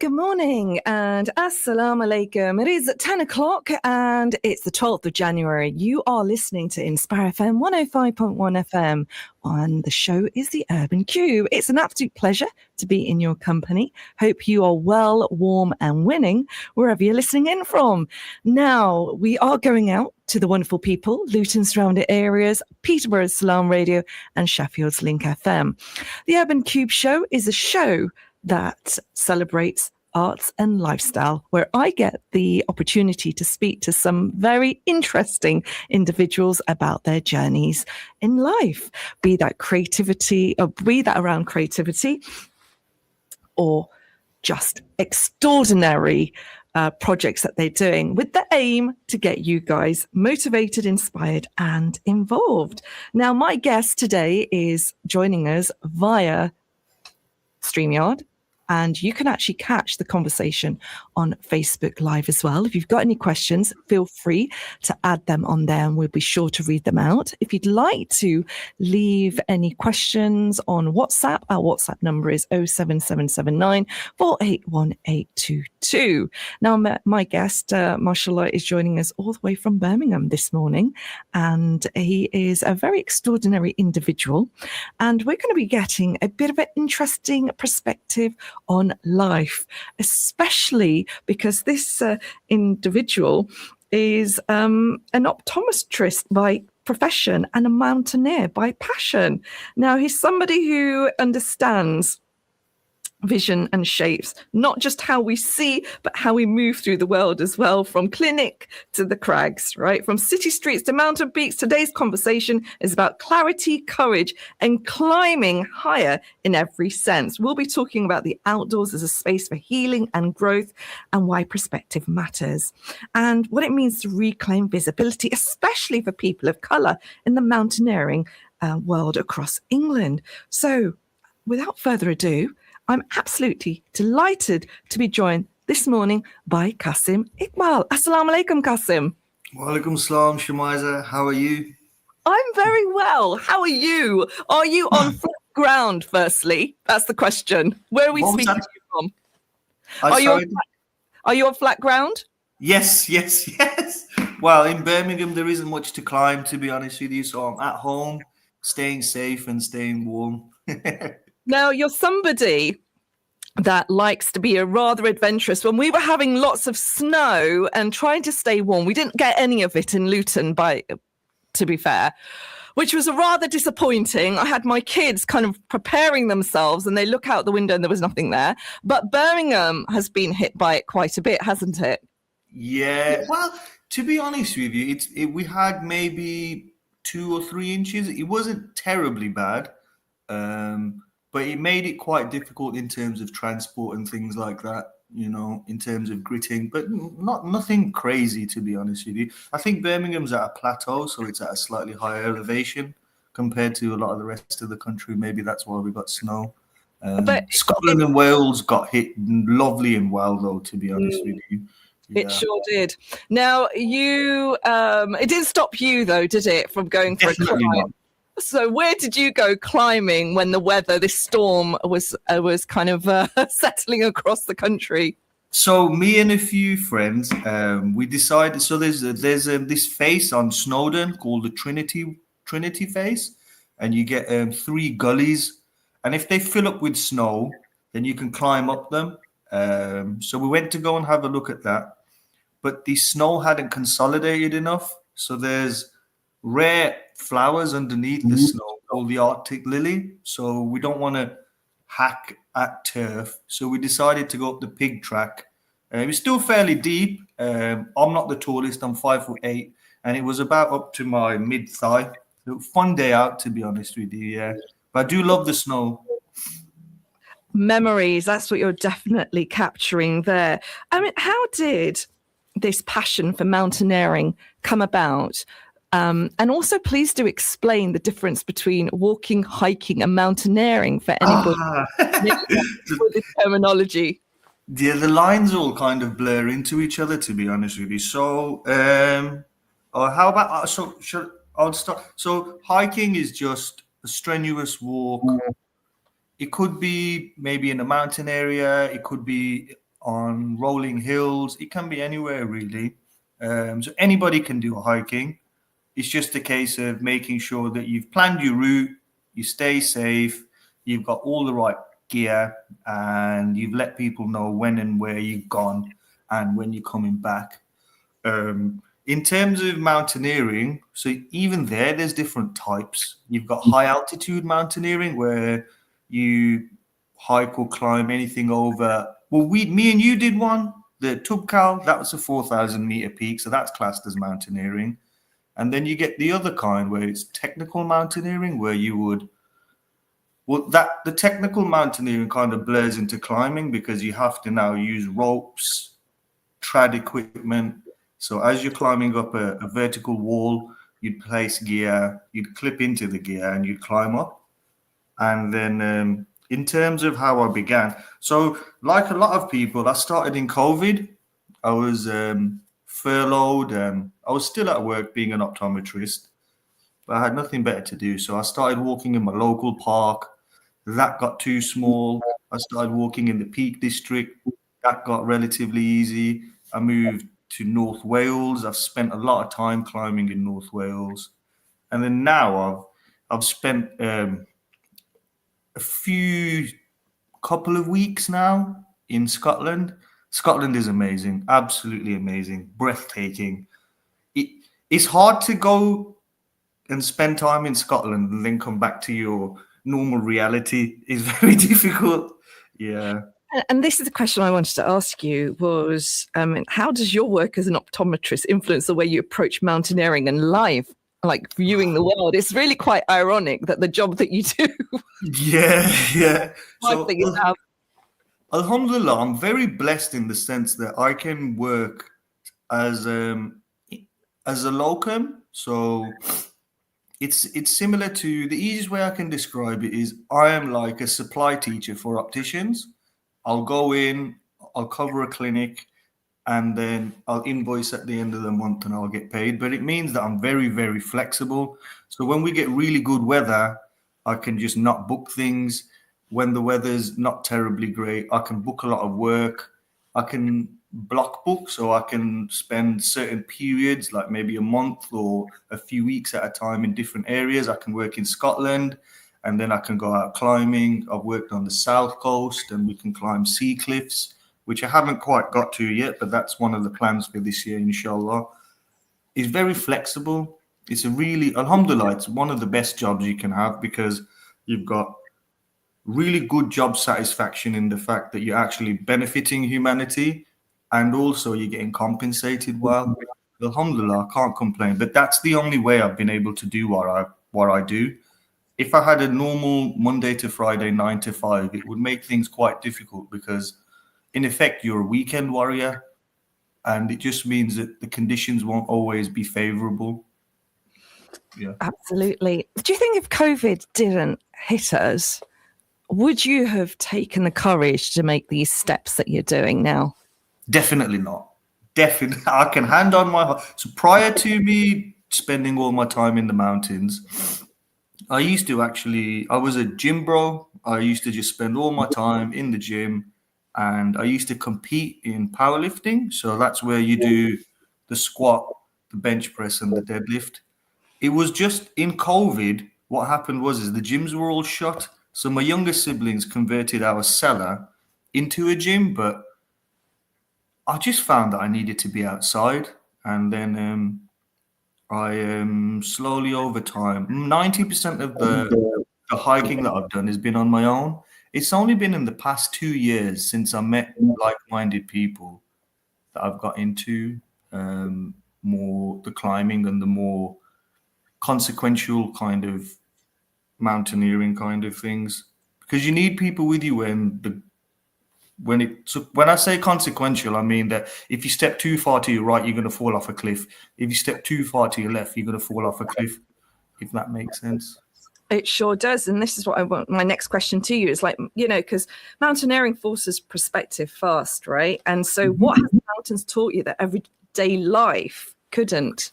Good morning and assalamu alaikum. It is 10 o'clock and it's the 12th of January. You are listening to Inspire FM 105.1 FM and the show is the Urban Kube. It's an absolute pleasure to be in your company. Hope you are well, warm and winning wherever you're listening in from. Now, we are going out to the wonderful people, Luton surrounding areas, Peterborough's Salam Radio and Sheffield's Link FM. The Urban Kube show is a show that celebrates arts and lifestyle, where I get the opportunity to speak to some very interesting individuals about their journeys in life, be that around creativity or just extraordinary projects that they're doing, with the aim to get you guys motivated, inspired and involved. Now, my guest today is joining us via StreamYard. And you can actually catch the conversation on Facebook Live as well. If you've got any questions, feel free to add them on there and we'll be sure to read them out. If you'd like to leave any questions on WhatsApp, our WhatsApp number is 07779 481822. Now, my guest, mashallah, is joining us all the way from Birmingham this morning. And he is a very extraordinary individual. And we're going to be getting a bit of an interesting perspective on life, especially because this individual is an optometrist by profession and a mountaineer by passion. Now, he's somebody who understands vision and shapes, not just how we see, but how we move through the world as well, from clinic to the crags, right? From city streets to mountain peaks. Today's conversation is about clarity, courage, and climbing higher in every sense. We'll be talking about the outdoors as a space for healing and growth and why perspective matters and what it means to reclaim visibility, especially for people of colour in the mountaineering world across England. So without further ado, I'm absolutely delighted to be joined this morning by Qasim Iqbal. Assalamu alaikum, Qasim. Wa alaikum salam, Shemiza. How are you? I'm very well. How are you? Are you on flat ground, firstly? That's the question. Where are we speaking to you from? Are you on flat ground? Yes. Well, in Birmingham, there isn't much to climb, to be honest with you. So I'm at home, staying safe and staying warm. Now, you're somebody that likes to be a rather adventurous. When we were having lots of snow and trying to stay warm, we didn't get any of it in Luton, to be fair, which was rather disappointing. I had my kids kind of preparing themselves and they look out the window and there was nothing there. But Birmingham has been hit by it quite a bit, hasn't it? Yeah. Well, to be honest with you, we had maybe 2 or 3 inches. It wasn't terribly bad. But it made it quite difficult in terms of transport and things like that, you know, in terms of gritting, but nothing crazy, to be honest with you. I think Birmingham's at a plateau, so it's at a slightly higher elevation compared to a lot of the rest of the country. Maybe that's why we got snow. But Scotland and Wales got hit lovely and well, though, to be honest with you. Yeah. It sure did. Now, it didn't stop you, though, did it, from going for Definitely a climb? not. So where did you go climbing when the weather, this storm was kind of settling across the country? So me and a few friends, we decided. So there's this face on Snowdon called the Trinity face, and you get 3 gullies, and if they fill up with snow, then you can climb up them. So we went to go and have a look at that, but the snow hadn't consolidated enough. So there's rare flowers underneath the snow called the Arctic lily. So we don't want to hack at turf. So we decided to go up the pig track. It was still fairly deep. I'm not the tallest. I'm 5'8", and it was about up to my mid thigh. So fun day out, to be honest with you. Yeah, but I do love the snow. Memories. That's what you're definitely capturing there. I mean, how did this passion for mountaineering come about? And also, please do explain the difference between walking, hiking, and mountaineering for anybody with this terminology. Yeah, the lines all kind of blur into each other, to be honest with you. So, how about I'll start. So, hiking is just a strenuous walk. It could be maybe in a mountain area. It could be on rolling hills. It can be anywhere really. So anybody can do hiking. It's just a case of making sure that you've planned your route, you stay safe, you've got all the right gear, and you've let people know when and where you've gone and when you're coming back. In terms of mountaineering, so even there's different types. You've got high altitude mountaineering where you hike or climb anything over. Well, me and you did one, the Tubkal. That was a 4,000 meter peak, so that's classed as mountaineering. And then you get the other kind where it's technical mountaineering, where you would, the technical mountaineering kind of blurs into climbing because you have to now use ropes, trad equipment. So as you're climbing up a vertical wall, you'd place gear, you'd clip into the gear and you'd climb up. And then in terms of how I began, so like a lot of people, I started in COVID. I was furloughed. I was still at work being an optometrist, but I had nothing better to do. So I started walking in my local park. That got too small. I started walking in the Peak District. That got relatively easy. I moved to North Wales. I've spent a lot of time climbing in North Wales. And then now I've spent a couple of weeks now in Scotland. Scotland is amazing, absolutely amazing, breathtaking. It's hard to go and spend time in Scotland and then come back to your normal reality. It's very difficult. Yeah. And this is the question I wanted to ask you was, how does your work as an optometrist influence the way you approach mountaineering and life, like viewing the world? It's really quite ironic that the job that you do. Yeah. So, That you have. Alhamdulillah, I'm very blessed in the sense that I can work as a locum. So it's similar to, the easiest way I can describe it is I am like a supply teacher for opticians. I'll go in, I'll cover a clinic, and then I'll invoice at the end of the month and I'll get paid. But it means that I'm very, very flexible. So when we get really good weather, I can just not book things. When the weather's not terribly great, I can book a lot of work. I can block book, so I can spend certain periods, like maybe a month or a few weeks at a time in different areas. I can work in Scotland, and then I can go out climbing. I've worked on the south coast, and we can climb sea cliffs, which I haven't quite got to yet, but that's one of the plans for this year, inshallah. It's very flexible. It's a really, alhamdulillah, it's one of the best jobs you can have because you've got really good job satisfaction in the fact that you're actually benefiting humanity and also you're getting compensated well. Alhamdulillah, I can't complain. But that's the only way I've been able to do what I do. If I had a normal Monday to Friday 9 to 5, it would make things quite difficult because in effect you're a weekend warrior and it just means that the conditions won't always be favorable. Yeah. Absolutely. Do you think if COVID didn't hit us, would you have taken the courage to make these steps that you're doing now? Definitely not. Definitely. I can hand on my heart. So prior to me spending all my time in the mountains, I was a gym bro. I used to just spend all my time in the gym and I used to compete in powerlifting. So that's where you do the squat, the bench press and the deadlift. It was just in COVID, what happened was the gyms were all shut. So my younger siblings converted our cellar into a gym, but I just found that I needed to be outside. And then I slowly over time, 90% of the hiking that I've done has been on my own. It's only been in the past 2 years since I met like-minded people that I've got into more the climbing and the more consequential kind of mountaineering kind of things, because you need people with you when I say consequential, I mean that if you step too far to your right, you're going to fall off a cliff. If you step too far to your left, you're going to fall off a cliff, if that makes sense. It sure does. And this is what I want. My next question to you is like, because mountaineering forces perspective fast, right? And so what have the mountains taught you that everyday life couldn't?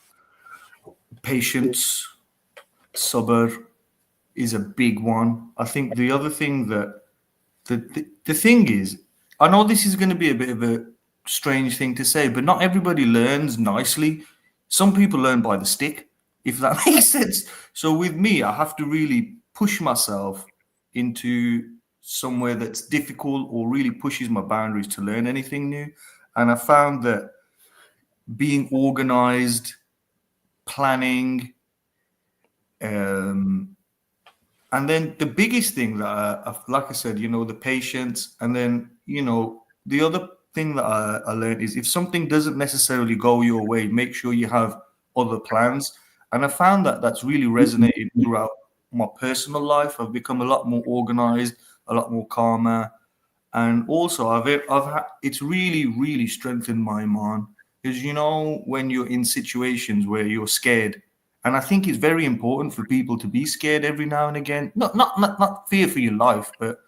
Patience, sabr is a big one. I think the other thing that the thing is I know this is going to be a bit of a strange thing to say, but not everybody learns nicely. Some people learn by the stick, if that makes sense. So with me, I have to really push myself into somewhere that's difficult or really pushes my boundaries to learn anything new. And I found that being organized, planning, um, and then the biggest thing that, like I said, the patience. And then, the other thing that I learned is if something doesn't necessarily go your way, make sure you have other plans. And I found that that's really resonated throughout my personal life. I've become a lot more organized, a lot more calmer. And also, it's really, really strengthened my mind. Because, when you're in situations where you're scared, and I think it's very important for people to be scared every now and again. Not fear for your life, but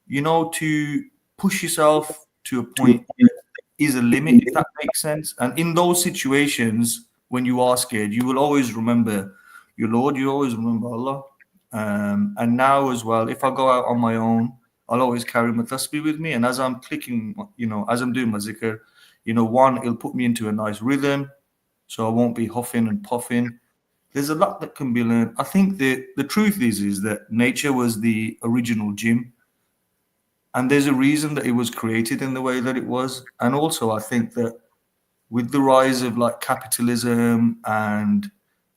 to push yourself to a point that is a limit, if that makes sense. And in those situations, when you are scared, you will always remember your Lord. You always remember Allah. And now as well, if I go out on my own, I'll always carry my tasbih with me. And as I'm clicking, as I'm doing my zikr, one, it'll put me into a nice rhythm, so I won't be huffing and puffing. There's a lot that can be learned. I think the truth is that nature was the original gym, and there's a reason that it was created in the way that it was. And also, I think that with the rise of like capitalism and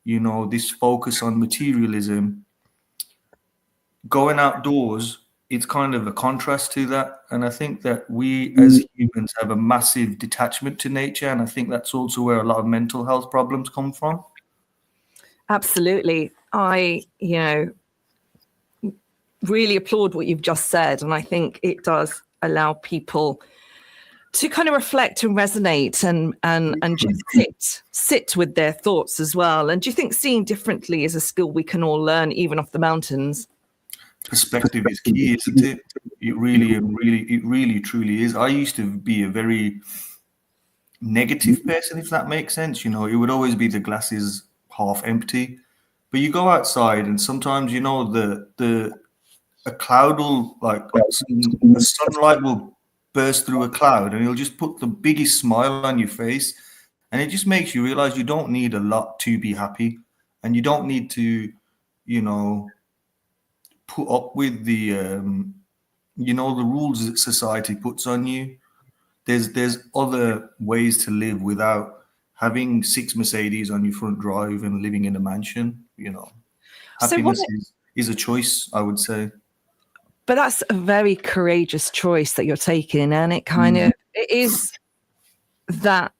this focus on materialism, going outdoors, it's kind of a contrast to that. And I think that we as humans have a massive detachment to nature, and I think that's also where a lot of mental health problems come from. Absolutely. I, really applaud what you've just said. And I think it does allow people to kind of reflect and resonate and just sit with their thoughts as well. And do you think seeing differently is a skill we can all learn, even off the mountains? Perspective is key, isn't it? It really, truly is. I used to be a very negative person, if that makes sense. It would always be the glass is half empty. But you go outside, and sometimes a cloud will the sunlight will burst through a cloud, and it'll just put the biggest smile on your face, and it just makes you realize you don't need a lot to be happy, and you don't need to put up with the the rules that society puts on you. There's other ways to live without having 6 Mercedes on your front drive and living in a mansion. Happiness is a choice, I would say. But that's a very courageous choice that you're taking, and it kind of it is that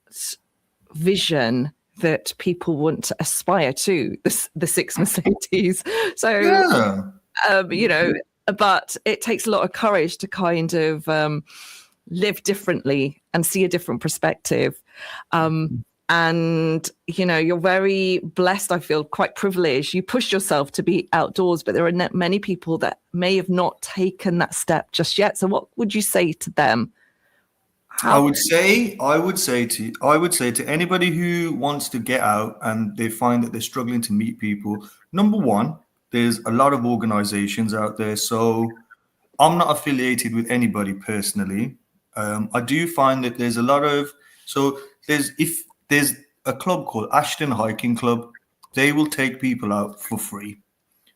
vision that people want to aspire to, the 6 Mercedes. So, yeah. But it takes a lot of courage to kind of live differently and see a different perspective. And, you're very blessed, I feel, quite privileged. You pushed yourself to be outdoors, but there are many people that may have not taken that step just yet. So what would you say to them? I would say to anybody who wants to get out and they find that they're struggling to meet people, number one, there's a lot of organizations out there. So I'm not affiliated with anybody personally. I do find that there's a lot of, there's a club called Ashton Hiking Club. They will take people out for free.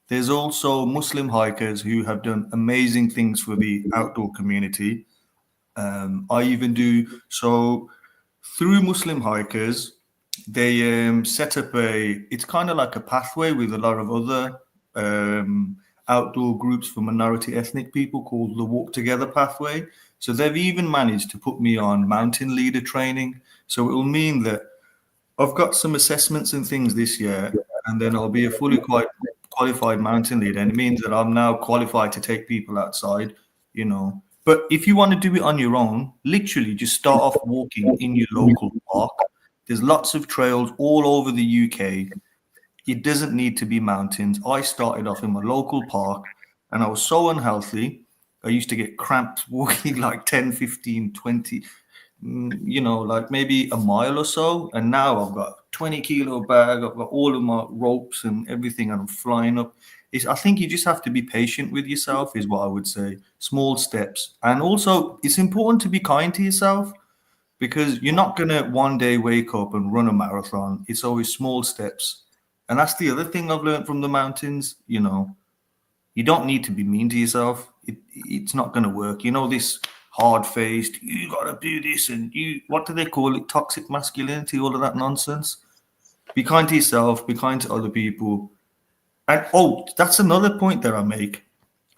There's also Muslim hikers who have done amazing things for the outdoor community. I even do so through Muslim hikers. They set up it's kind of like a pathway with a lot of other outdoor groups for minority ethnic people called the Walk Together Pathway. So they've even managed to put me on mountain leader training. So it will mean that I've got some assessments and things this year, and then I'll be a fully qualified mountain leader. And it means that I'm now qualified to take people outside, But if you want to do it on your own, literally just start off walking in your local park. There's lots of trails all over the UK. It doesn't need to be mountains. I started off in my local park, and I was so unhealthy. I used to get cramps walking like 10, 15, 20, like maybe a mile or so. And now I've got a 20-kilo bag. I've got all of my ropes and everything, and I'm flying up. I think you just have to be patient with yourself, is what I would say. Small steps. And also, it's important to be kind to yourself because you're not going to one day wake up and run a marathon. It's always small steps. And that's the other thing I've learned from the mountains. You know, you don't need to be mean to yourself. It's not going to work. You know, this hard faced, you got to do this, and what do they call it? Toxic masculinity, all of that nonsense. Be kind to yourself, be kind to other people. And oh, that's another point that I make.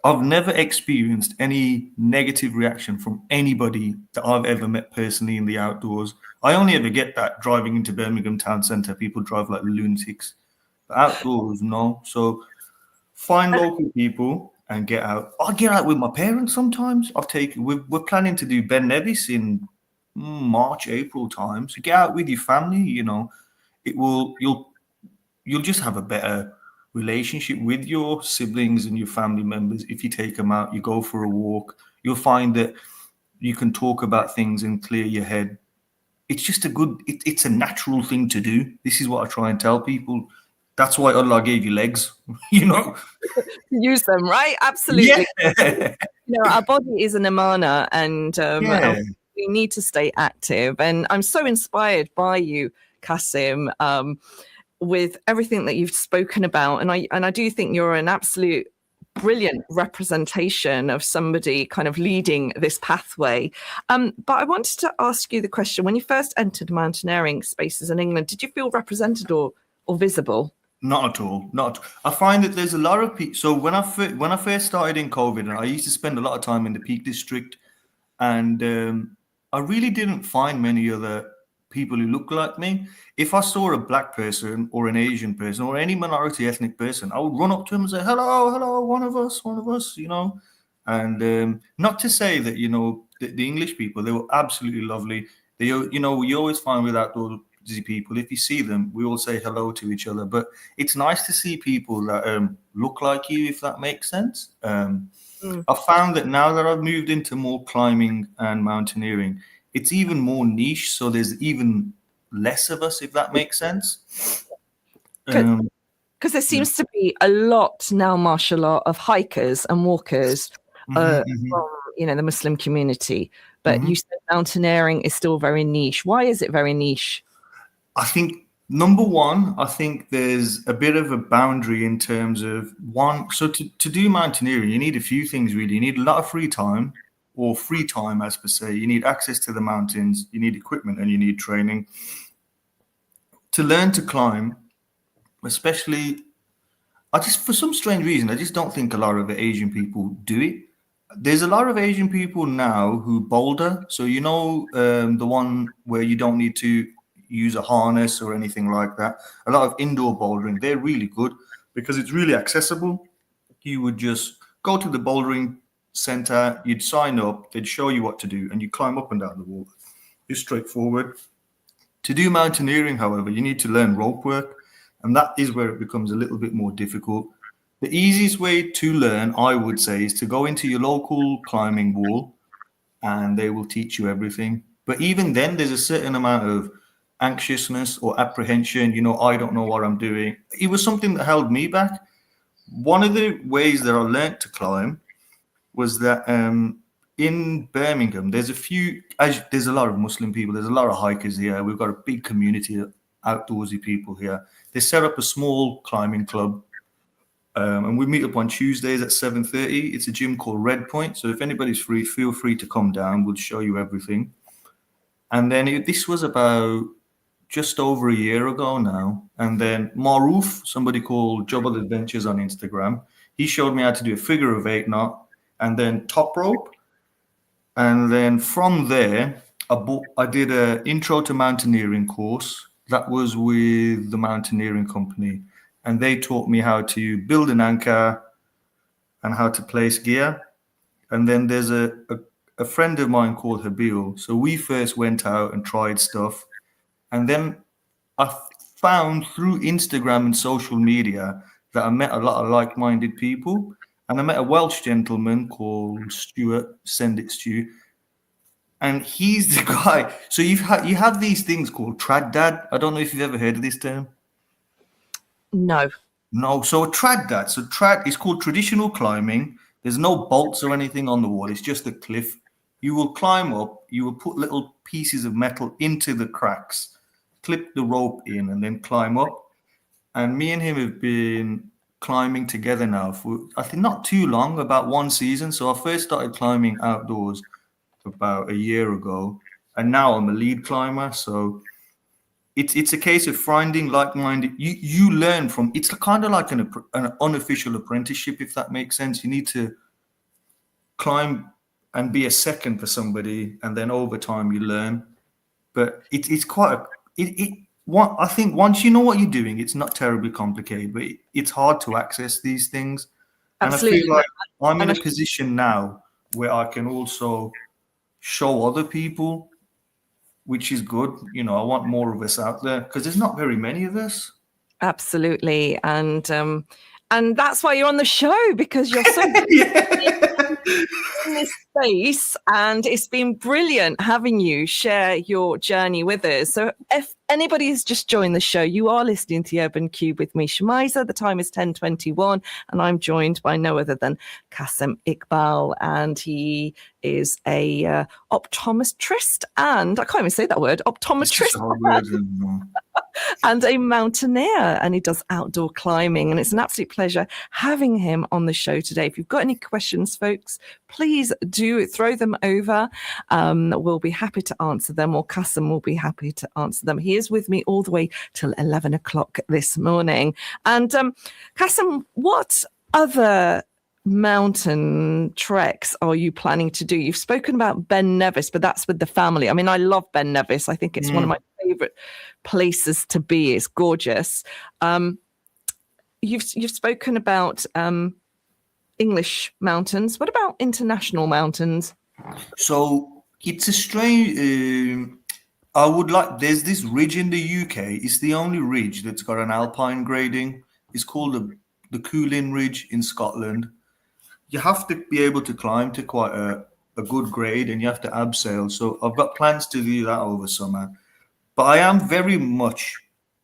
I've never experienced any negative reaction from anybody that I've ever met personally in the outdoors. I only ever get that driving into Birmingham town centre. People drive like lunatics. But outdoors, no. So find local people and get out. I get out with my parents sometimes. We're planning to do Ben Nevis in March, April time. So get out with your family. You know, you'll just have a better relationship with your siblings and your family members if you take them out. You go for a walk. You'll find that you can talk about things and clear your head. It's just it's a natural thing to do. This is what I try and tell people. That's why Allah gave you legs, you know. Use them, right? Absolutely. Yeah. You know, our body is an amana, and Yeah. we need to stay active. And I'm so inspired by you, Qasim, with everything that you've spoken about. And I do think you're an absolute brilliant representation of somebody kind of leading this pathway. But I wanted to ask you the question: when you first entered mountaineering spaces in England, did you feel represented or visible? Not at all. Not. I find that there's a lot of people. So when I first started in COVID, and I used to spend a lot of time in the Peak District, and I really didn't find many other people who look like me. If I saw a black person or an Asian person or any minority ethnic person, I would run up to him and say, "Hello, hello, one of us," you know. And not to say that, you know, the English people, they were absolutely lovely. They, you know, you always find with outdoor people, if you see them, we all say hello to each other. But it's nice to see people that look like you, if that makes sense. I found that now that I've moved into more climbing and mountaineering, it's even more niche. So there's even less of us, if that makes sense. Because there seems to be a lot now, mashallah, of hikers and walkers from, you know, the Muslim community. But you said mountaineering is still very niche. Why is it very niche? I think number one, I think there's a bit of a boundary in terms of one. So to do mountaineering, you need a few things really. You need a lot of free time, or free time as per se. You need access to the mountains, you need equipment, and you need training. To learn to climb, especially, for some strange reason, I just don't think a lot of Asian people do it. There's a lot of Asian people now who boulder. So, you know, the one where you don't need to use a harness or anything like that. A lot of indoor bouldering, they're really good because it's really accessible. You would just go to the bouldering center, you'd sign up, they'd show you what to do, and you climb up and down the wall. It's straightforward. To do mountaineering, however, you need to learn rope work, and that is where it becomes a little bit more difficult. The easiest way to learn, I would say, is to go into your local climbing wall and they will teach you everything. But even then, there's a certain amount of anxiousness or apprehension. You know, I don't know what I'm doing. It was something that held me back. One of the ways that I learned to climb was that in Birmingham, there's a lot of Muslim people. There's a lot of hikers here. We've got a big community of outdoorsy people here. They set up a small climbing club. And we meet up on Tuesdays at 7:30. It's a gym called Red Point. So if anybody's free, feel free to come down. We'll show you everything. And then this was about just over a year ago now. And then Maruf, somebody called Jobal Adventures on Instagram, he showed me how to do a figure of 8 knot and then top rope. And then from there, I did an intro to mountaineering course. That was with the Mountaineering company. And they taught me how to build an anchor and how to place gear. And then there's a friend of mine called Habil. So we first went out and tried stuff. And then I found through Instagram and social media that I met a lot of like-minded people. And I met a Welsh gentleman called Stuart, Send It Stu. And he's the guy. So you have these things called trad dad. I don't know if you've ever heard of this term. No. No, so a trad that. So trad is called traditional climbing. There's no bolts or anything on the wall. It's just a cliff. You will climb up. You will put little pieces of metal into the cracks, clip the rope in, and then climb up. And me and him have been climbing together now for, I think, not too long, about one season. So I first started climbing outdoors about a year ago, and now I'm a lead climber. So it's a case of finding like-minded. You learn from. It's kind of like an unofficial apprenticeship, if that makes sense. You need to climb and be a second for somebody, and then over time you learn. But it's quite a, I think once you know what you're doing, it's not terribly complicated, but it's hard to access these things. And I Absolutely. feel like I'm in And a position now where I can also show other people, which is good. You know, I want more of us out there because there's not very many of us. absolutely. And that's why you're on the show, because you're so in this space, and it's been brilliant having you share your journey with us. So if anybody has just joined the show, you are listening to the Urban Kube with me, Shemiza. The time is 10:21, and I'm joined by no other than Qasim Iqbal, and he is a optometrist, and I can't even say that word, It's such optometrist, a hard word. and a mountaineer, and he does outdoor climbing. And it's an absolute pleasure having him on the show today. If you've got any questions, folks, please do throw them over. We'll be happy to answer them, or Qasim will be happy to answer them. He is with me all the way till 11 o'clock this morning. And Qasim, what other mountain treks are you planning to do? You've spoken about Ben Nevis, but that's with the family. I mean, I love Ben Nevis. I think it's one of my favorite places to be. It's gorgeous. You've spoken about English mountains. What about international mountains? So it's a strange. I would like. There's this ridge in the UK. It's the only ridge that's got an alpine grading. It's called the Coolin Ridge in Scotland. You have to be able to climb to quite a good grade, and you have to abseil. So I've got plans to do that over summer. But I am very much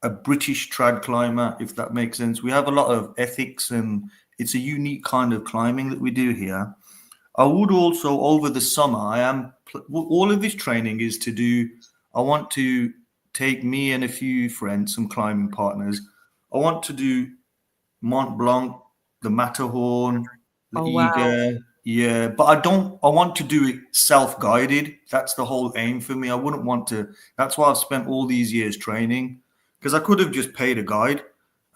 a British trad climber, if that makes sense. We have a lot of ethics, and it's a unique kind of climbing that we do here. I would also, over the summer, all of this training is to do. I want to take me and a few friends, some climbing partners. I want to do Mont Blanc, the Matterhorn, the Eager. Yeah, but I want to do it self-guided. That's the whole aim for me. I wouldn't want to. That's why I've spent all these years training, because I could have just paid a guide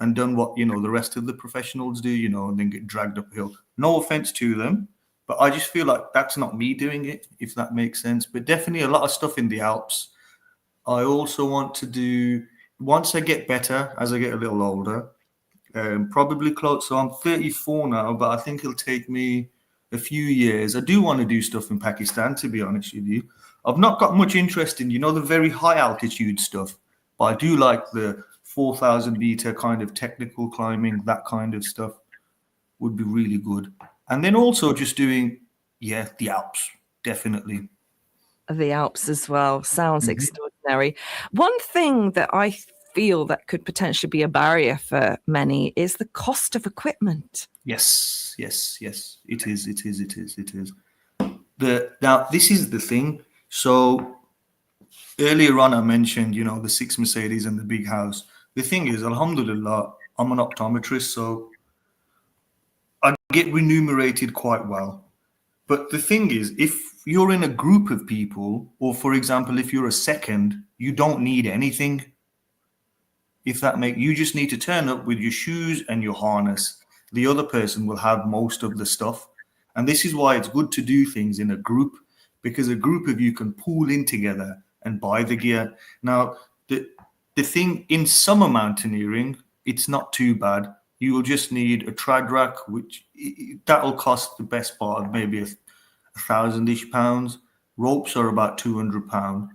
and done what, the rest of the professionals do, and then get dragged uphill. No offense to them, but I just feel like that's not me doing it, if that makes sense. But definitely a lot of stuff in the Alps. I also want to do, once I get better, as I get a little older, probably close. So I'm 34 now, but I think it'll take me a few years. I do want to do stuff in Pakistan, to be honest with you. I've not got much interest in, the very high altitude stuff, but I do like the 4,000 meter kind of technical climbing. That kind of stuff would be really good. And then also just doing, the Alps, definitely. The Alps as well. Sounds extraordinary. One thing that I feel that could potentially be a barrier for many is the cost of equipment. Yes. It is. Now, this is the thing. So earlier on, I mentioned, the 6 Mercedes and the big house. The thing is, alhamdulillah, I'm an optometrist, so I get remunerated quite well. But the thing is, if you're in a group of people, or for example, if you're a second, you don't need anything. You just need to turn up with your shoes and your harness. The other person will have most of the stuff. And this is why it's good to do things in a group, because a group of you can pool in together and buy the gear. Now, the thing in summer mountaineering, it's not too bad. You will just need a trad rack, which that'll cost the best part of maybe £1,000-ish. Ropes are about £200.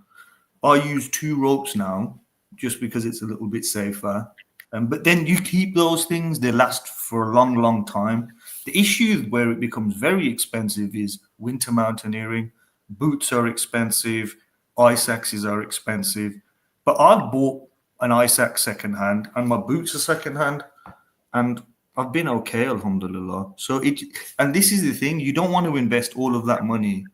I use 2 ropes now, just because it's a little bit safer. But then you keep those things, they last for a long, long time. The issue where it becomes very expensive is winter mountaineering. Boots are expensive, ice axes are expensive. But I've bought an ice axe secondhand, and my boots are secondhand. and I've been okay, alhamdulillah. And this is the thing, you don't want to invest all of that money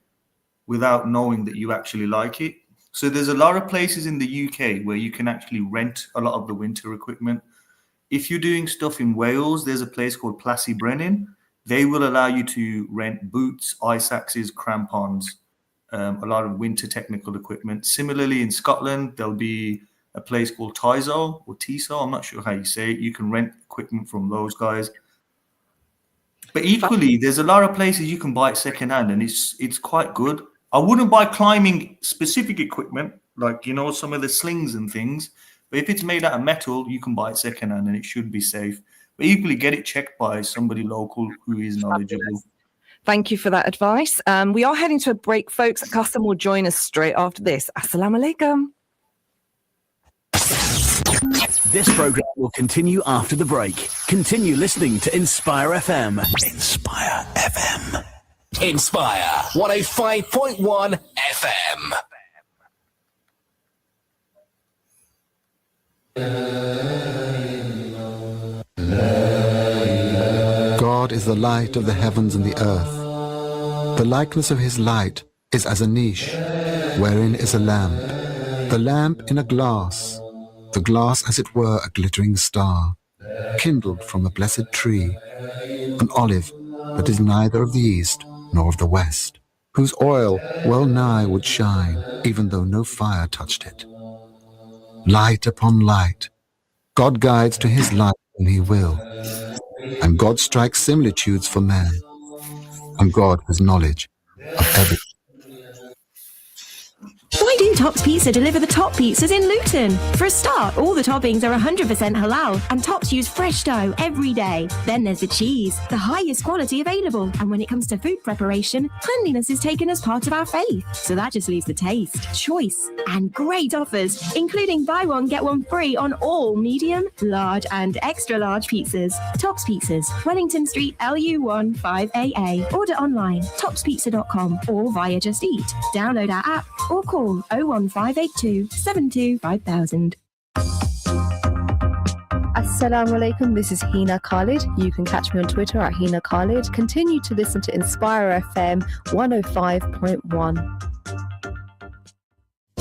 without knowing that you actually like it. So there's a lot of places in the UK where you can actually rent a lot of the winter equipment. If you're doing stuff in Wales, there's a place called Plasy Brenin. They will allow you to rent boots, ice axes, crampons, a lot of winter technical equipment. Similarly, in Scotland, there'll be a place called Tiso or Tiso. I'm not sure how you say it. You can rent equipment from those guys. But equally, there's a lot of places you can buy it secondhand, and it's quite good. I wouldn't buy climbing specific equipment, like, you know, some of the slings and things. But if it's made out of metal, you can buy it secondhand and it should be safe. But equally, get it checked by somebody local who is knowledgeable. Thank you for that advice. We are heading to a break, folks. Qasim will join us straight after this. Assalamu alaikum. This program will continue after the break. Continue listening to Inspire FM. Inspire FM. Inspire 105.1 FM. God is the light of the heavens and the earth. The likeness of his light is as a niche, wherein is a lamp. The lamp in a glass, the glass as it were a glittering star, kindled from a blessed tree, an olive that is neither of the east nor of the west, whose oil well nigh would shine, even though no fire touched it. Light upon light, God guides to his light when he will, and God strikes similitudes for man, and God has knowledge of everything. Why do Tops Pizza deliver the top pizzas in Luton? For a start, all the toppings are 100% halal, and Tops use fresh dough every day. Then there's the cheese, the highest quality available. And when it comes to food preparation, cleanliness is taken as part of our faith. So that just leaves the taste, choice, and great offers, including buy one, get one free on all medium, large, and extra large pizzas. Tops Pizzas, Wellington Street, LU1 5AA. Order online, topspizza.com, or via Just Eat. Download our app or call 01582 72 5000. Assalamu alaikum, this is Hina Khalid. You can catch me on Twitter at Hina Khalid. Continue to listen to Inspire FM 105.1.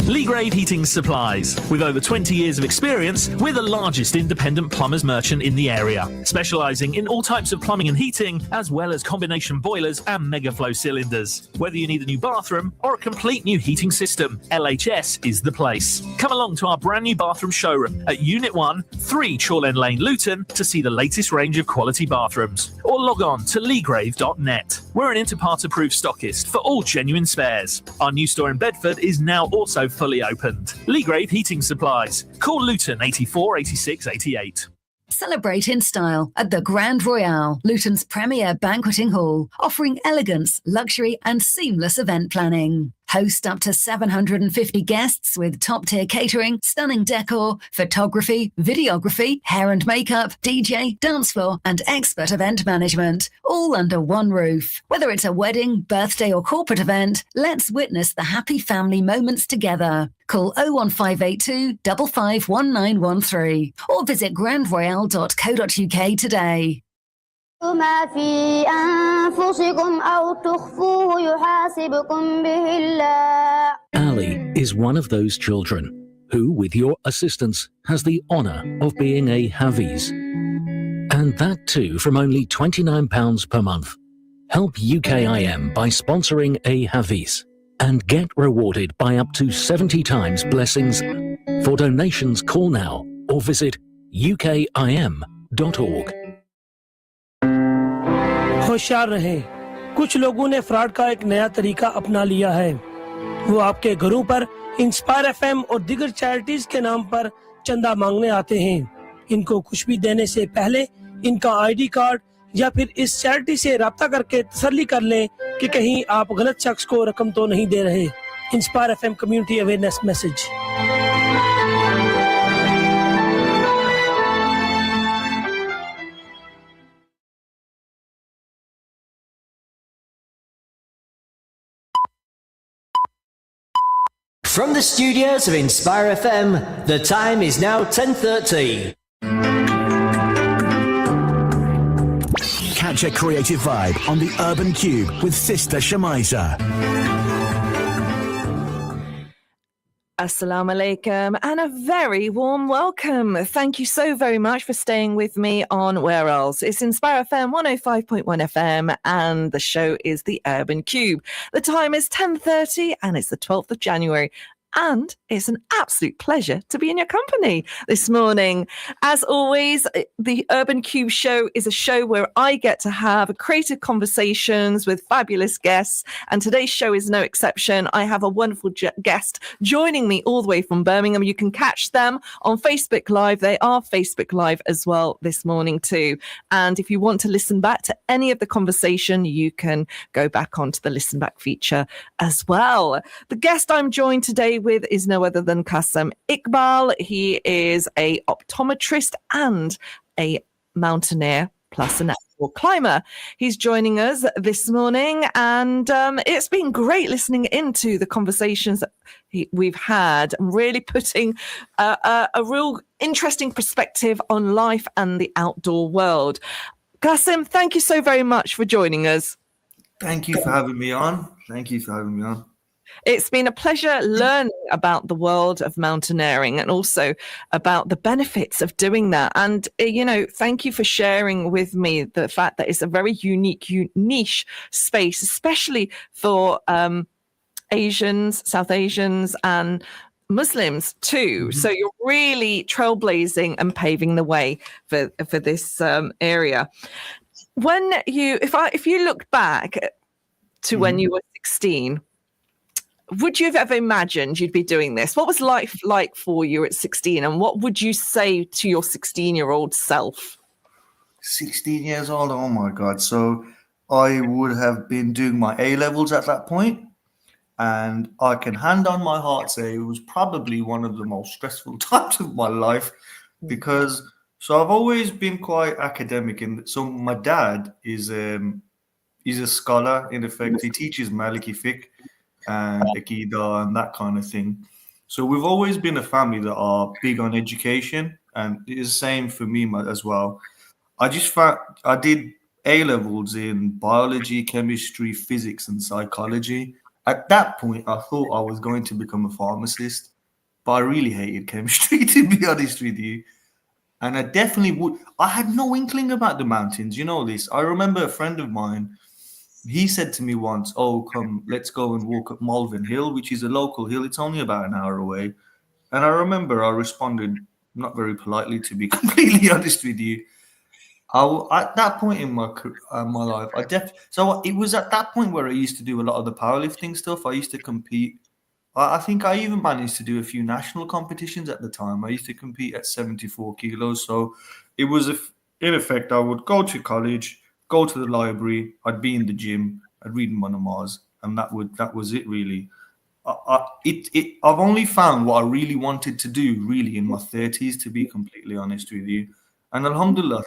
Lee Grave Heating Supplies. With over 20 years of experience, we're the largest independent plumbers merchant in the area, specialising in all types of plumbing and heating, as well as combination boilers and megaflow cylinders. Whether you need a new bathroom or a complete new heating system, LHS is the place. Come along to our brand new bathroom showroom at Unit 1, 3 Chorlend Lane, Luton, to see the latest range of quality bathrooms. Or log on to leegrave.net. We're an Interpart-approved stockist for all genuine spares. Our new store in Bedford is now also fully opened. Lee Grave Heating Supplies. Call Luton 84 86 88. Celebrate in style at the Grand Royale, Luton's premier banqueting hall, offering elegance, luxury and seamless event planning. Host up to 750 guests with top-tier catering, stunning decor, photography, videography, hair and makeup, DJ, dance floor and expert event management, all under one roof. Whether it's a wedding, birthday or corporate event, let's witness the happy family moments together. Call 01582 551913 or visit grandroyale.co.uk today. ما في أنفسكم أو تخفوه يحاسبكم به الله. Ali is one of those children who, with your assistance, has the honour of being a Hafiz. And that too from only £29 per month. Help UKIM by sponsoring a Hafiz and get rewarded by up to 70 times blessings. For donations, call now or visit ukim.org. होशियार रहें, कुछ लोगों ने fraud का एक नया तरीका अपना लिया है। वो आपके घरों पर इंस्पायर एफएम और दीगर चैरिटीज के नाम पर चंदा मांगने आते हैं। इनको कुछ भी देने से पहले इनका आईडी कार्ड या फिर इस चैरिटी से राब्ता करके तसल्ली कर लें कि कहीं आप गलत शख्स को रकम तो नहीं दे रहे। Inspire FM community awareness message. From the studios of Inspire FM, the time is now 10:30. Catch a creative vibe on the Urban Kube with Sister Shemiza. Assalamu alaikum and a very warm welcome. Thank you so very much for staying with me on Where Else. It's Inspire FM 105.1 FM and the show is the Urban Kube. The time is 10:30 and it's the 12th of January. And it's an absolute pleasure to be in your company this morning. As always, the Urban Kube show is a show where I get to have creative conversations with fabulous guests. And today's show is no exception. I have a wonderful guest joining me all the way from Birmingham. You can catch them on Facebook Live. They are Facebook Live as well this morning too. And if you want to listen back to any of the conversation, you can go back onto the listen back feature as well. The guest I'm joined today with is no other than Qasim Iqbal. He is a optometrist and a mountaineer plus an outdoor climber. He's joining us this morning and it's been great listening into the conversations that we've had and really putting a real interesting perspective on life and the outdoor world. Qasim, thank you so very much for joining us. Thank you for having me on. It's been a pleasure learning about the world of mountaineering and also about the benefits of doing that. And, thank you for sharing with me the fact that it's a very unique, niche space, especially for Asians, South Asians and Muslims too. So you're really trailblazing and paving the way for this area. When if you look back to when you were 16, would you have ever imagined you'd be doing this? What was life like for you at 16? And what would you say to your 16-year-old self? 16 years old? Oh, my God. So I would have been doing my A-levels at that point. And I can hand on my heart say it was probably one of the most stressful times of my life because I've always been quite academic. So my dad is he's a scholar, in effect. He teaches Maliki fiqh and Akida and that kind of thing. So we've always been a family that are big on education, and it's the same for me as well. I did A-levels in biology, chemistry, physics, and psychology. At that point, I thought I was going to become a pharmacist, but I really hated chemistry, to be honest with you. And I definitely would. I had no inkling about the mountains. You know this. I remember a friend of mine, he said to me once, "Oh, come, let's go and walk up Malvern Hill," which is a local hill. It's only about an hour away. And I remember I responded not very politely, to be completely honest with you. At that point in my life, so it was at that point where I used to do a lot of the powerlifting stuff. I used to compete. I think I even managed to do a few national competitions at the time. I used to compete at 74 kilos. So it was, in effect, I would go to college, go to the library, I'd be in the gym, I'd read my namaz, and that was it really. I've only found what I really wanted to do really in my 30s, to be completely honest with you. And alhamdulillah,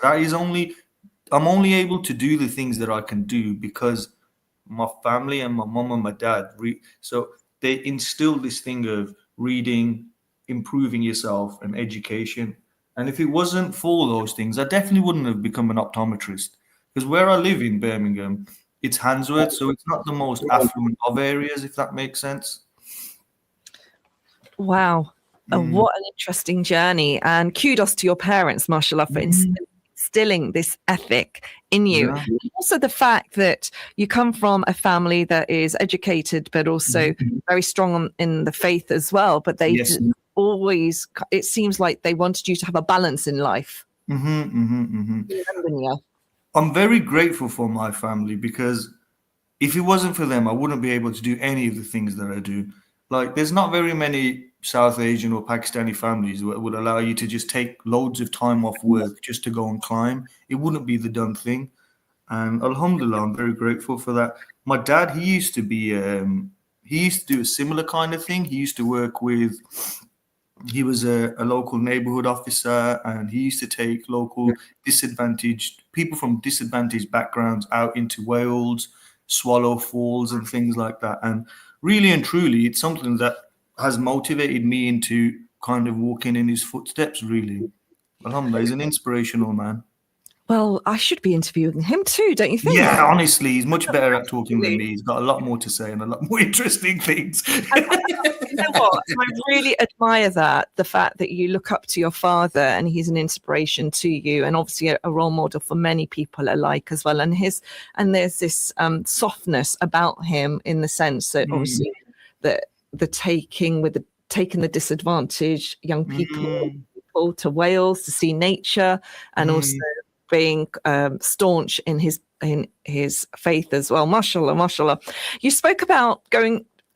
I'm only able to do the things that I can do because my family and my mom and my dad, so they instilled this thing of reading, improving yourself and education. And if it wasn't for those things, I definitely wouldn't have become an optometrist. Because where I live in Birmingham, it's Handsworth, so it's not the most affluent of areas, if that makes sense. Wow. What an interesting journey. And kudos to your parents, mashallah, for instilling this ethic in you. Yeah. And also the fact that you come from a family that is educated, but also very strong in the faith as well. But they always, it seems like they wanted you to have a balance in life. I'm very grateful for my family because if it wasn't for them, I wouldn't be able to do any of the things that I do. Like, there's not very many South Asian or Pakistani families that would allow you to just take loads of time off work just to go and climb. It wouldn't be the done thing. And alhamdulillah, I'm very grateful for that. My dad, he used to do a similar kind of thing. He was a local neighborhood officer, and he used to take local people from disadvantaged backgrounds out into Wales, Swallow Falls and things like that. And really and truly, it's something that has motivated me into kind of walking in his footsteps, really. Alhamdulillah, he's an inspirational man. Well, I should be interviewing him too, don't you think? Yeah, honestly, he's much better at talking than me. He's got a lot more to say and a lot more interesting things. You know what? I really admire that, the fact that you look up to your father and he's an inspiration to you, and obviously a role model for many people alike as well. And there's this softness about him, in the sense that obviously the taking the disadvantaged young people to Wales to see nature, and also being staunch in his faith as well. Mashallah, mashallah. You spoke about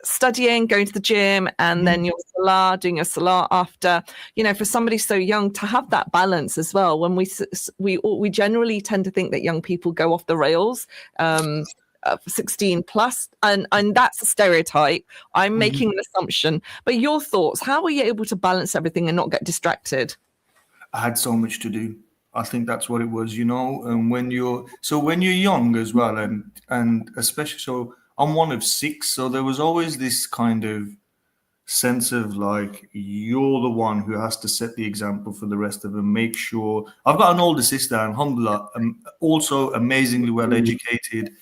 studying, going to the gym, and then your salah, doing your salah after. You know, for somebody so young to have that balance as well. When we generally tend to think that young people go off the rails, 16 plus, and that's a stereotype. I'm making an assumption, but your thoughts? How were you able to balance everything and not get distracted? I had so much to do. I think that's what it was, you know. And when you're young as well, and especially, so I'm one of 6, so there was always this kind of sense of like, you're the one who has to set the example for the rest of them. Make sure. I've got an older sister, alhamdulillah, also amazingly well educated.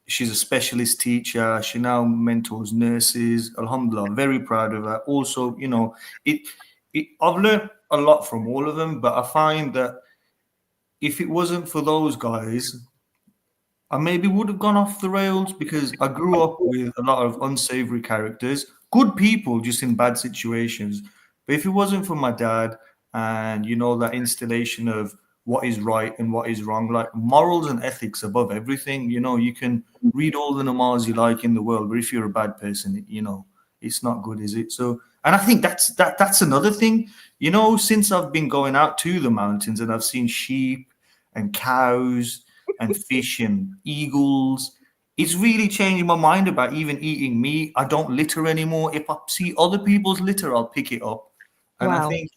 She's a specialist teacher. She now mentors nurses. Alhamdulillah, very proud of her. Also, you know, I've learned a lot from all of them, but I find that if it wasn't for those guys, I maybe would have gone off the rails, because I grew up with a lot of unsavory characters, good people just in bad situations. But if it wasn't for my dad and, you know, that installation of what is right and what is wrong, like morals and ethics above everything, you know, you can read all the namaz you like in the world, but if you're a bad person, you know, it's not good, is it? So, and I think that's another thing, you know, since I've been going out to the mountains and I've seen sheep and cows and fish and eagles, it's really changed my mind about even eating meat. I don't litter anymore. If I see other people's litter, I'll pick it up. And I think,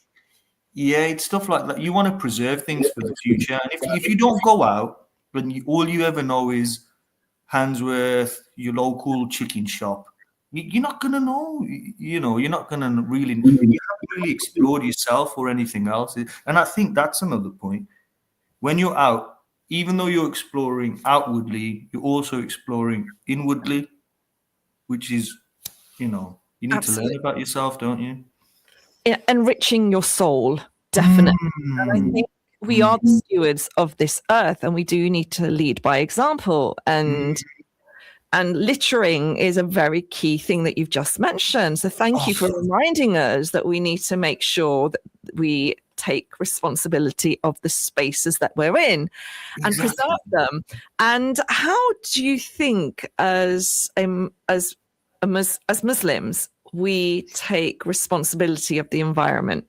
yeah, it's stuff like that. You want to preserve things for the future. And if you don't go out, and all you ever know is Handsworth, your local chicken shop, you're not going to know, you know, you're not going to really, you haven't really explored yourself or anything else. And I think that's another point. When you're out, even though you're exploring outwardly, you're also exploring inwardly, which is, you know, you need to learn about yourself, don't you? Enriching your soul, definitely. And I think we are the stewards of this earth, and we do need to lead by example. And littering is a very key thing that you've just mentioned. So thank you for reminding us that we need to make sure that we take responsibility of the spaces that we're in and preserve them. And how do you think, as Muslims, we take responsibility of the environment?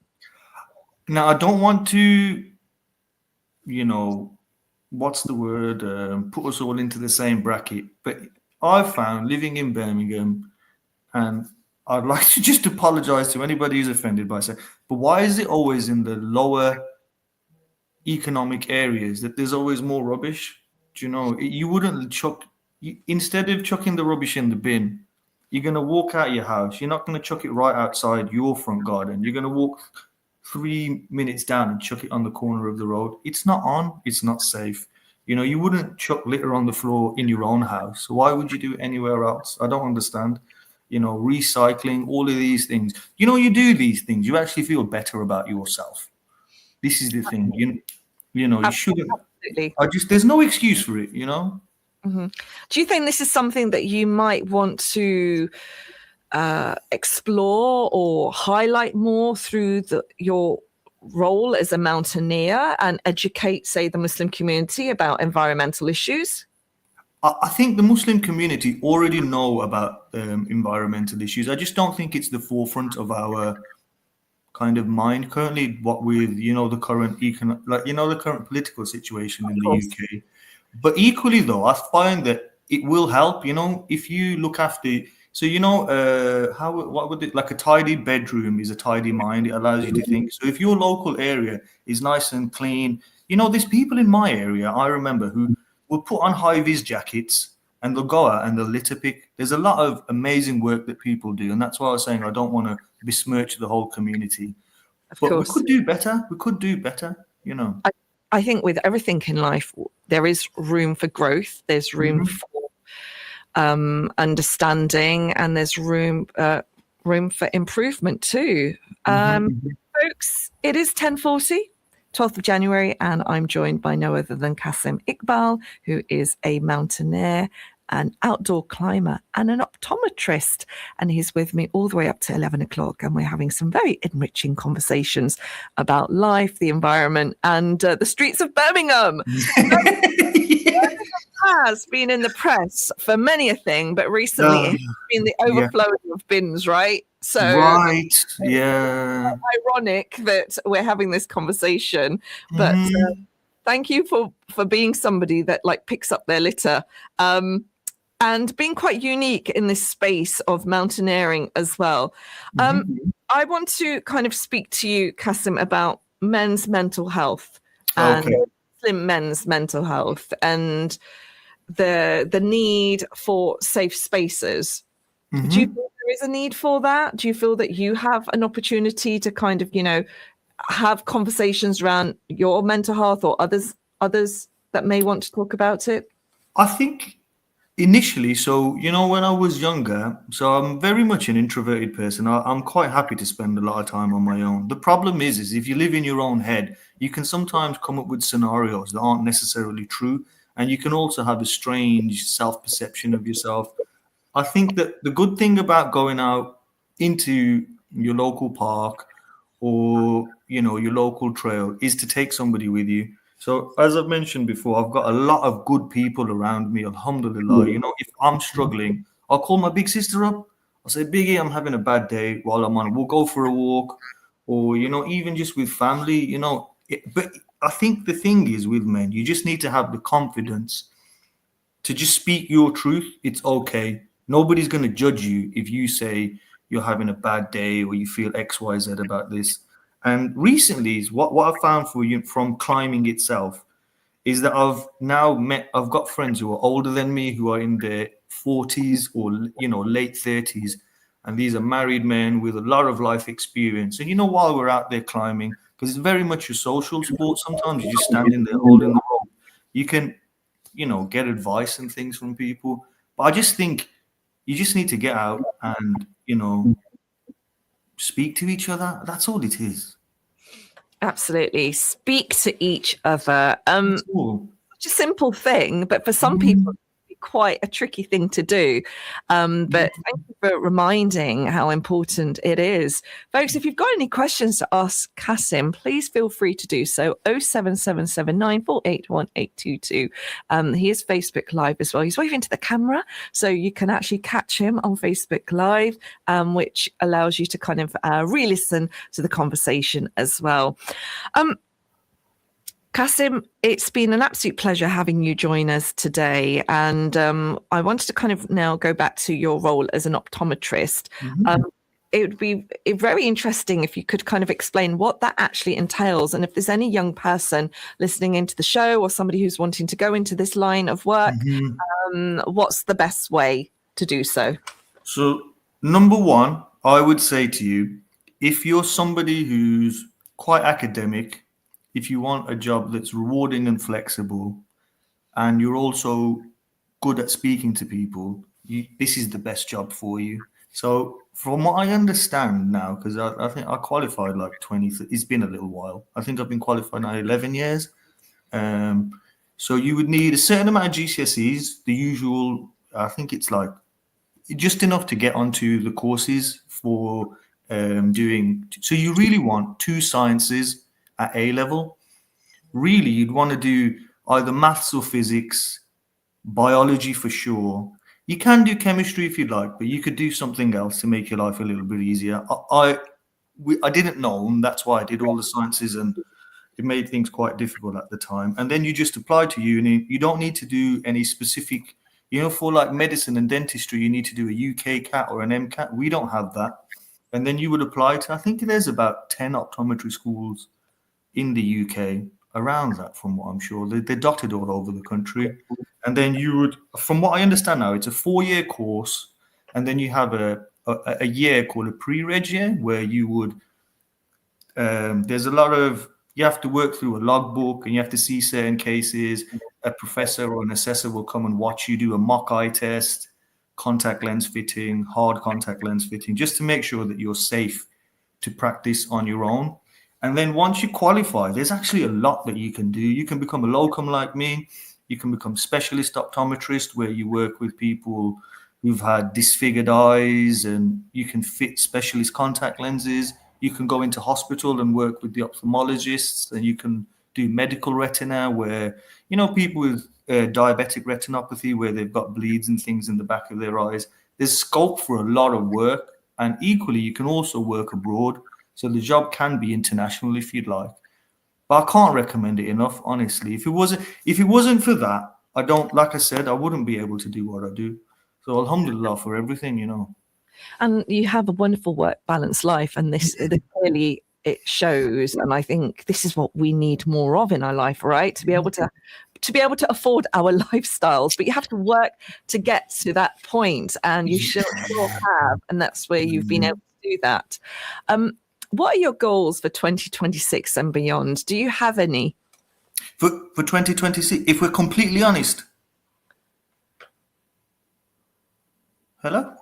Now, I don't want to, you know, what's the word, put us all into the same bracket, but I've found, living in Birmingham, and I'd like to just apologize to anybody who's offended by saying, but why is it always in the lower economic areas that there's always more rubbish? Do you know, you wouldn't instead of chucking the rubbish in the bin, you're going to walk out your house. You're not going to chuck it right outside your front garden. You're going to walk 3 minutes down and chuck it on the corner of the road. It's not on. It's not safe. You know, you wouldn't chuck litter on the floor in your own house. So why would you do it anywhere else? I don't understand. You know, recycling, all of these things. You know, you do these things, you actually feel better about yourself. This is the thing. You know, you shouldn't. There's no excuse for it, you know? Mm-hmm. Do you think this is something that you might want to explore or highlight more through your role as a mountaineer, and educate, say, the Muslim community about environmental issues? I think the Muslim community already know about environmental issues. I just don't think it's the forefront of our kind of mind currently. What with, you know, the current the current political situation in the UK. But equally, though, I find that it will help. You know, if you look after. So, you know, what would it, like a tidy bedroom is a tidy mind. It allows you to think. So if your local area is nice and clean, you know, there's people in my area, I remember, who will put on high-vis jackets and they'll go out and they'll litter pick. There's a lot of amazing work that people do. And that's why I was saying I don't want to besmirch the whole community. But we could do better. We could do better, you know. I think with everything in life, there is room for growth. There's room for understanding, and there's room for improvement too. Folks, it is 10:40, 12th of January, and I'm joined by no other than Qasim Iqbal, who is a mountaineer, an outdoor climber, and an optometrist. And he's with me all the way up to 11 o'clock. And we're having some very enriching conversations about life, the environment, and the streets of Birmingham. Has been in the press for many a thing, but recently it's been the overflowing of bins, right? So ironic that we're having this conversation, but thank you for being somebody that like picks up their litter, and being quite unique in this space of mountaineering as well. I want to kind of speak to you, Qasim, about men's mental health and Muslim men's mental health, and the need for safe spaces. Do you feel there is a need for that? Do you feel that you have an opportunity to kind of, have conversations around your mental health, or others that may want to talk about it? I think initially, so, when I was younger, so I'm very much an introverted person. I'm quite happy to spend a lot of time on my own. The problem is if you live in your own head, you can sometimes come up with scenarios that aren't necessarily true. And you can also have a strange self-perception of yourself. I think that the good thing about going out into your local park or, your local trail is to take somebody with you. So as I've mentioned before, I've got a lot of good people around me, alhamdulillah. If I'm struggling, I'll call my big sister up. I'll say, Biggie, I'm having a bad day while I'm on. We'll go for a walk, or, even just with family, but I think the thing is with men, you just need to have the confidence to just speak your truth. It's okay. Nobody's going to judge you if you say you're having a bad day or you feel X, Y, Z about this. And recently is what I found for you from climbing itself is that I've got friends who are older than me, who are in their 40s or, late 30s. And these are married men with a lot of life experience. And, while we're out there climbing, because it's very much a social sport. Sometimes you just standing there holding the rope. You can, get advice and things from people. But I just think you just need to get out and, speak to each other. That's all it is. Absolutely. Speak to each other. Such a simple thing, but for some people, quite a tricky thing to do, but thank you for reminding how important it is. Folks, if you've got any questions to ask Qasim, please feel free to do so. 07779481822. He is Facebook Live as well. He's waving to the camera, so you can actually catch him on Facebook Live, which allows you to kind of re-listen to the conversation as well. Qasim, it's been an absolute pleasure having you join us today. And I wanted to kind of now go back to your role as an optometrist. It would be very interesting if you could kind of explain what that actually entails. And if there's any young person listening into the show or somebody who's wanting to go into this line of work, what's the best way to do so? So, number one, I would say to you, if you're somebody who's quite academic, if you want a job that's rewarding and flexible, and you're also good at speaking to people, this is the best job for you. So from what I understand now, because I think I qualified like it's been a little while. I think I've been qualified now 11 years. So you would need a certain amount of GCSEs, the usual, I think it's like just enough to get onto the courses for doing. So you really want 2 sciences at A level. Really, you'd want to do either maths or physics, biology for sure. You can do chemistry if you'd like, but you could do something else to make your life a little bit easier. I didn't know, and that's why I did all the sciences, and it made things quite difficult at the time. And then you just apply to uni. You don't need to do any specific, for like medicine and dentistry, you need to do a UK CAT or an MCAT. We don't have that. And then you would apply to, I think there's about 10 optometry schools in the UK around that, from what I'm sure. They're dotted all over the country. And then you would, from what I understand now, it's a 4-year course. And then you have a year called a pre-reg year, where you would, there's a lot of you have to work through a logbook and you have to see certain cases. A professor or an assessor will come and watch you do a mock eye test, contact lens fitting, hard contact lens fitting, just to make sure that you're safe to practice on your own. And then once you qualify, there's actually a lot that you can do. You can become a locum like me. You can become specialist optometrist, where you work with people who've had disfigured eyes, and you can fit specialist contact lenses. You can go into hospital and work with the ophthalmologists, and you can do medical retina, where, you know, people with diabetic retinopathy, where they've got bleeds and things in the back of their eyes. There's scope for a lot of work, and equally, you can also work abroad. So the job can be international if you'd like. But I can't recommend it enough, honestly. If it wasn't for that, like I said, I wouldn't be able to do what I do. So alhamdulillah for everything, you know. And you have a wonderful work balance life, and this clearly it shows. And I think this is what we need more of in our life, right? To be able to afford our lifestyles, but you have to work to get to that point, and you still have, and that's where you've been able to do that. What are your goals for 2026 and beyond? Do you have any? For 2026, if we're completely honest. Hello?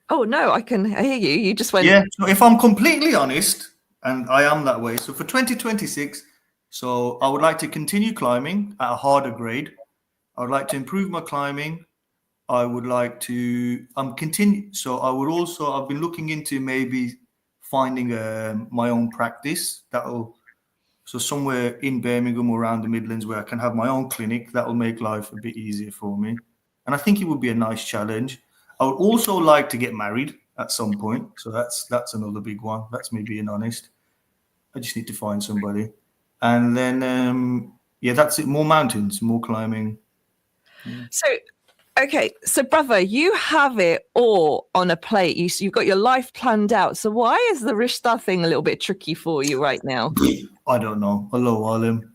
Oh, no, I can hear you. You just went. Yeah, so if I'm completely honest, and I am that way, so for 2026, so I would like to continue climbing at a harder grade. I would like to improve my climbing. I would like to continue. So I've been looking into maybe finding my own practice so somewhere in Birmingham or around the Midlands where I can have my own clinic. That will make life a bit easier for me, and I think it would be a nice challenge. I would also like to get married at some point, so that's another big one. That's me being honest. I just need to find somebody, and then that's it. More mountains, more climbing. So, okay, so brother, you have it all on a plate. You've got your life planned out. So why is the Rishta thing a little bit tricky for you right now? I don't know. Hello, Alim.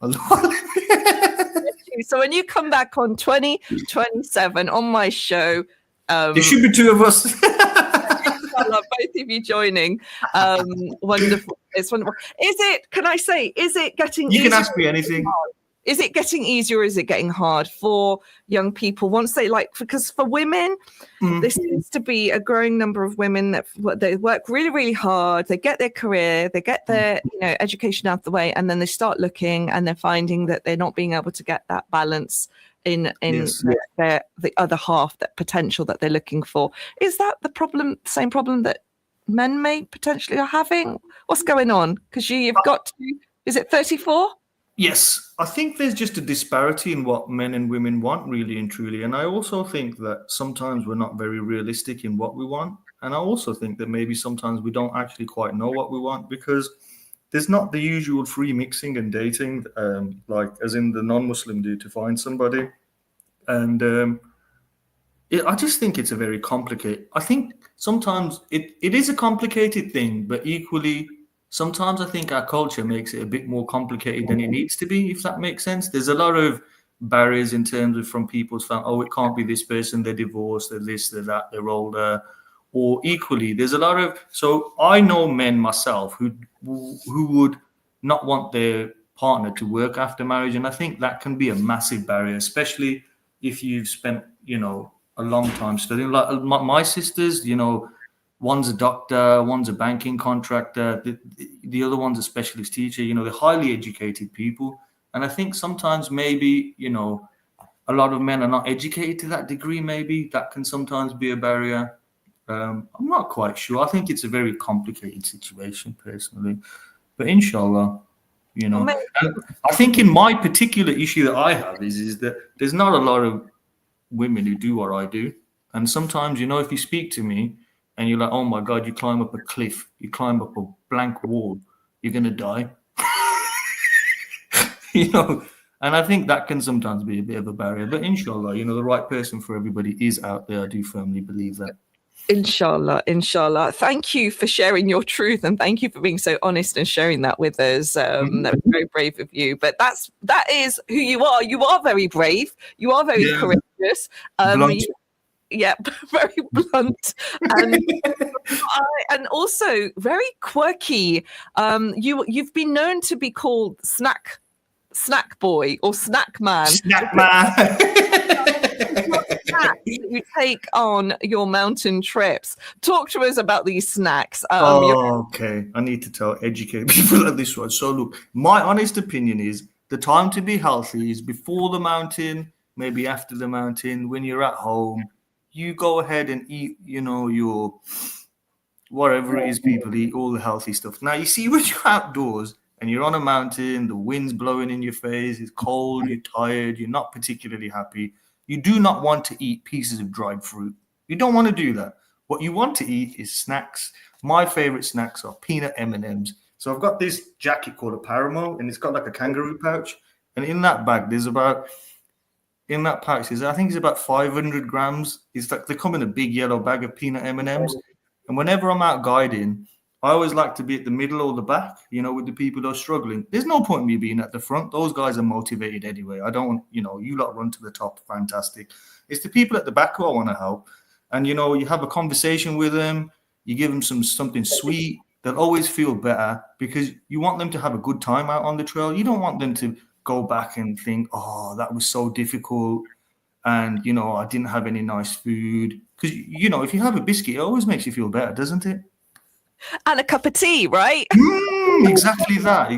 So when you come back on 2027 on my show, there should be two of us. Both of you joining. Wonderful. It's wonderful. Is it getting easier? You can ask me anything. Is it getting easier or is it getting hard for young people once they because for women, there seems to be a growing number of women that they work really, really hard. They get their career, they get their education out of the way, and then they start looking and they're finding that they're not being able to get that balance in the other half, that potential that they're looking for. Is that the problem? Same problem that men may potentially are having? What's going on? Because you've got to. Is it 34? Yes, I think there's just a disparity in what men and women want, really and truly. And I also think that sometimes we're not very realistic in what we want. And I also think that maybe sometimes we don't actually quite know what we want, because there's not the usual free mixing and dating, like as in the non-Muslim do, to find somebody. And I just think it's a very complicated. I think sometimes it is a complicated thing, but equally, sometimes I think our culture makes it a bit more complicated than it needs to be, if that makes sense. There's a lot of barriers in terms of from people's family. Oh, it can't be this person, they're divorced, they're this, they're that, they're older. Or equally, there's a lot of... So I know men myself who would not want their partner to work after marriage. And I think that can be a massive barrier, especially if you've spent, a long time studying. Like my sisters, one's a doctor, one's a banking contractor, the other one's a specialist teacher. They're highly educated people. And I think sometimes maybe, a lot of men are not educated to that degree. Maybe that can sometimes be a barrier. I'm not quite sure. I think it's a very complicated situation personally. But inshallah, And I think in my particular issue that I have is that there's not a lot of women who do what I do. And sometimes, if you speak to me, and you're like, oh my God, you climb up a cliff, you climb up a blank wall, you're going to die. And I think that can sometimes be a bit of a barrier. But inshallah, the right person for everybody is out there. I do firmly believe that. Inshallah. Thank you for sharing your truth, and thank you for being so honest and sharing that with us. That was very brave of you. But that is who you are. You are very brave. You are very courageous. Yep, very blunt, and also very quirky. You've been known to be called snack boy or snack man. Snack man. Snacks that you take on your mountain trips. Talk to us about these snacks. Okay, I need to educate people on this one. So look, my honest opinion is the time to be healthy is before the mountain, maybe after the mountain, when you're at home. You go ahead and eat, your whatever it is people eat, all the healthy stuff. Now, you see, when you're outdoors and you're on a mountain, the wind's blowing in your face, it's cold, you're tired, you're not particularly happy. You do not want to eat pieces of dried fruit. You don't want to do that. What you want to eat is snacks. My favorite snacks are peanut M&Ms. So I've got this jacket called a Paramo, and it's got like a kangaroo pouch. And in that bag, in that pouch, I think it's about 500 grams. It's like they come in a big yellow bag of peanut M&Ms. And whenever I'm out guiding, I always like to be at the middle or the back, with the people that are struggling. There's no point in me being at the front. Those guys are motivated anyway. I don't, you lot run to the top. Fantastic. It's the people at the back who I want to help. And, you have a conversation with them. You give them something sweet. They'll always feel better because you want them to have a good time out on the trail. You don't want them to go back and think, oh, that was so difficult. And, I didn't have any nice food. Because, if you have a biscuit, it always makes you feel better, doesn't it? And a cup of tea, right? Exactly that.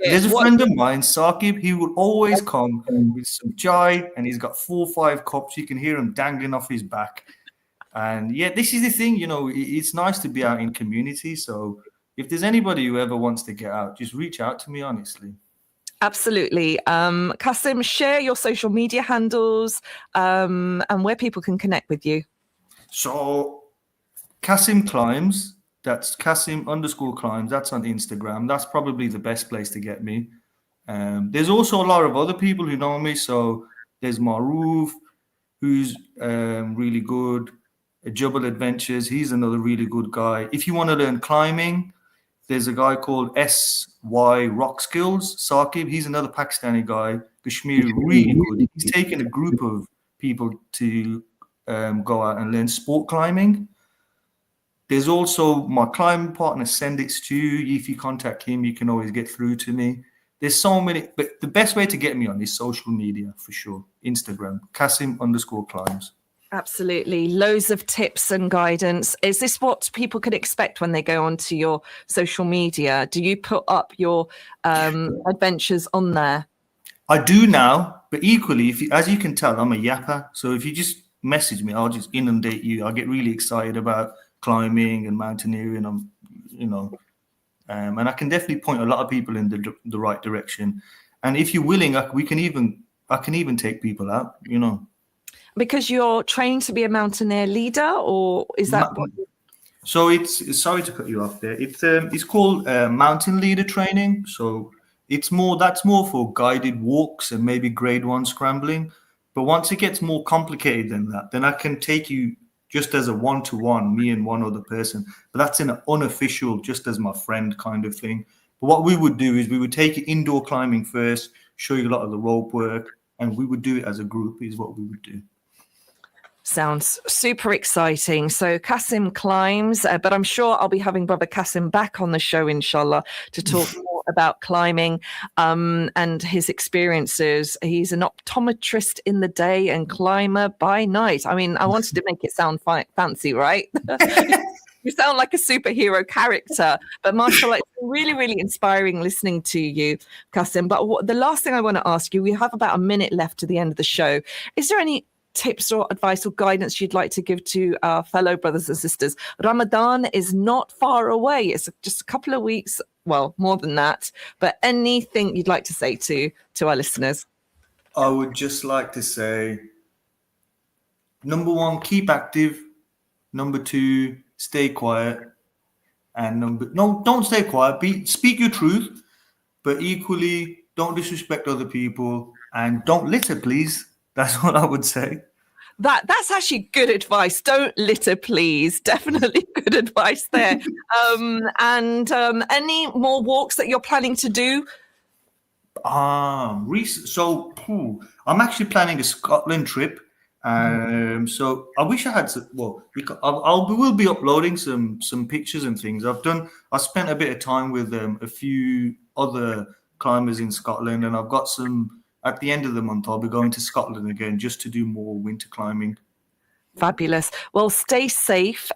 There's a friend of mine, Saqib, he will always come with some chai and he's got 4 or 5 cups. You can hear him dangling off his back. And yeah, this is the thing, it's nice to be out in community. So if there's anybody who ever wants to get out, just reach out to me, honestly. Absolutely. Qasim, share your social media handles and where people can connect with you. So Qasim Climbs, that's Qasim_climbs. That's on Instagram. That's probably the best place to get me. There's also a lot of other people who know me. So there's Maroof, who's really good. Jubal Adventures, he's another really good guy. If you want to learn climbing, there's a guy called SY Rock Skills, Saqib. He's another Pakistani guy. Kashmiri, really good. He's taken a group of people to go out and learn sport climbing. There's also my climbing partner, Send It Stu. If you contact him, you can always get through to me. There's so many, but the best way to get me on is social media for sure. Instagram, Qasim_climbs. Absolutely. Loads of tips and guidance. Is this what people can expect when they go onto your social media? Do you put up your adventures on there? I do now, but equally, as you can tell, I'm a yapper. So if you just message me, I'll just inundate you. I get really excited about climbing and mountaineering. And I can definitely point a lot of people in the right direction. And if you're willing, I can even take people out, Because you're trained to be a mountaineer leader, or is that what? So it's sorry to cut you off there. It's called mountain leader training. So that's more for guided walks and maybe grade 1 scrambling. But once it gets more complicated than that, then I can take you just as a 1-to-1, me and one other person. But that's in an unofficial, just as my friend kind of thing. But what we would do is we would take it indoor climbing first, show you a lot of the rope work, and we would do it as a group is what we would do. Sounds super exciting. So Qasim climbs, but I'm sure I'll be having Brother Qasim back on the show, inshallah, to talk more about climbing and his experiences. He's an optometrist in the day and climber by night. I mean, I wanted to make it sound fancy, right? You sound like a superhero character, but mashallah, it's really, really inspiring listening to you, Qasim. But the last thing I want to ask you, we have about a minute left to the end of the show. Is there any tips or advice or guidance you'd like to give to our fellow brothers and sisters? Ramadan is not far away. It's just a couple of weeks, well, more than that. But anything you'd like to say to our listeners? I would just like to say, number 1, keep active. Number 2, stay quiet. And don't stay quiet. Speak your truth, but equally don't disrespect other people and don't litter, please. That's what I would say. That's actually good advice. Don't litter, please. Definitely good advice there. And any more walks that you're planning to do? So I'm actually planning a Scotland trip, So I wish I had some, we will be uploading some pictures and things. I spent a bit of time with a few other climbers in Scotland, and I've got some at the end of the month. I'll be going to Scotland again just to do more winter climbing. Fabulous. Well, stay safe.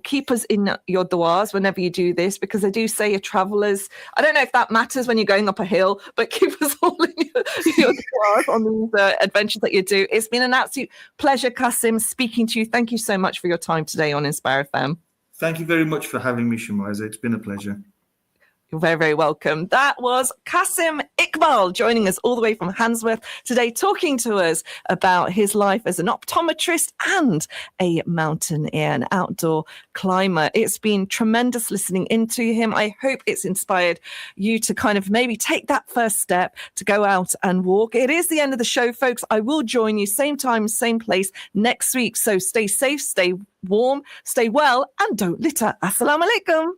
Keep us in your du'as whenever you do this, because they do say your travellers, I don't know if that matters when you're going up a hill, but keep us all in your du'as on these adventures that you do. It's been an absolute pleasure, Qasim, speaking to you. Thank you so much for your time today on Inspire FM. Thank you very much for having me, Shemiza. It's been a pleasure. You're very, very welcome. That was Qasim Iqbal joining us all the way from Handsworth today, talking to us about his life as an optometrist and a mountaineer, an outdoor climber. It's been tremendous listening into him. I hope it's inspired you to kind of maybe take that first step to go out and walk. It is the end of the show, folks. I will join you same time, same place next week. So stay safe, stay warm, stay well, and don't litter. Assalamu alaikum.